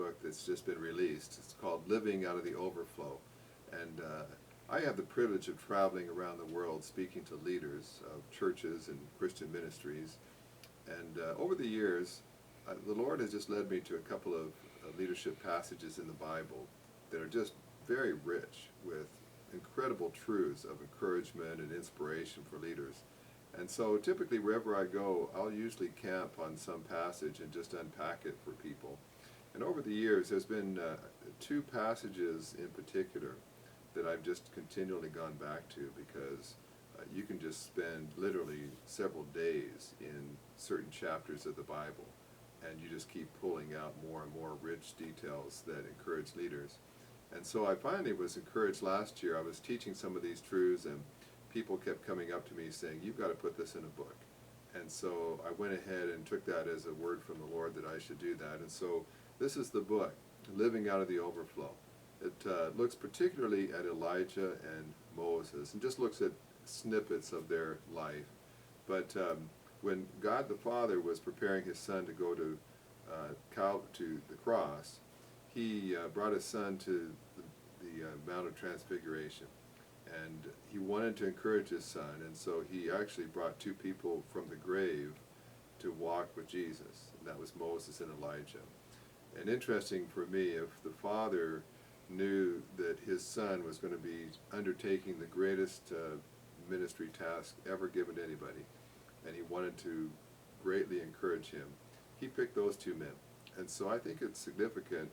book that's just been released. It's called Living Out of the Overflow. And I have the privilege of traveling around the world speaking to leaders of churches and Christian ministries. And over the years, the Lord has just led me to a couple of leadership passages in the Bible that are just very rich with incredible truths of encouragement and inspiration for leaders. And so typically wherever I go, I'll usually camp on some passage and just unpack it for people. And over the years, there's been two passages in particular that I've just continually gone back to, because you can just spend literally several days in certain chapters of the Bible, and you just keep pulling out more and more rich details that encourage leaders. And so I finally was encouraged last year. I was teaching some of these truths, and people kept coming up to me saying, "You've got to put this in a book." And so I went ahead and took that as a word from the Lord that I should do that. And so this is the book, Living Out of the Overflow. It looks particularly at Elijah and Moses, and just looks at snippets of their life. But when God the Father was preparing his Son to go to the cross, he brought his Son to the Mount of Transfiguration. And he wanted to encourage his Son, and so he actually brought two people from the grave to walk with Jesus, and that was Moses and Elijah. And interesting for me, if the Father knew that his Son was going to be undertaking the greatest ministry task ever given to anybody, and he wanted to greatly encourage him, he picked those two men. And so I think it's significant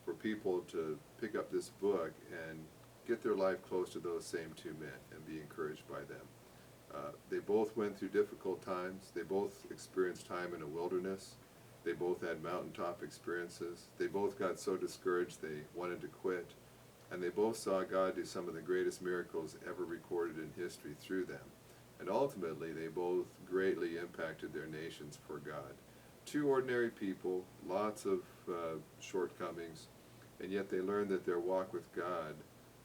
for people to pick up this book and get their life close to those same two men and be encouraged by them. They both went through difficult times. They both experienced time in a wilderness. They both had mountaintop experiences. They both got so discouraged they wanted to quit. And they both saw God do some of the greatest miracles ever recorded in history through them. And ultimately, they both greatly impacted their nations for God. Two ordinary people, lots of shortcomings, and yet they learned that their walk with God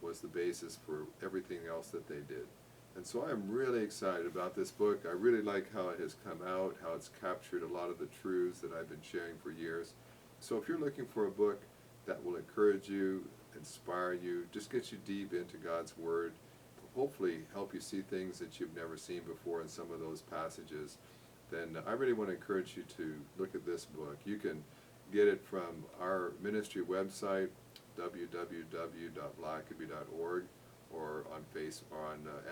was the basis for everything else that they did. And so I'm really excited about this book. I really like how it has come out, how it's captured a lot of the truths that I've been sharing for years. So if you're looking for a book that will encourage you, inspire you, just get you deep into God's Word, hopefully help you see things that you've never seen before in some of those passages, then I really want to encourage you to look at this book. You can get it from our ministry website, www.blackaby.org, or on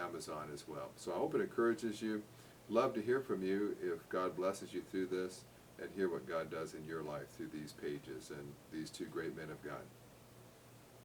Amazon as well. So I hope it encourages you. Love to hear from you if God blesses you through this, and hear what God does in your life through these pages and these two great men of God.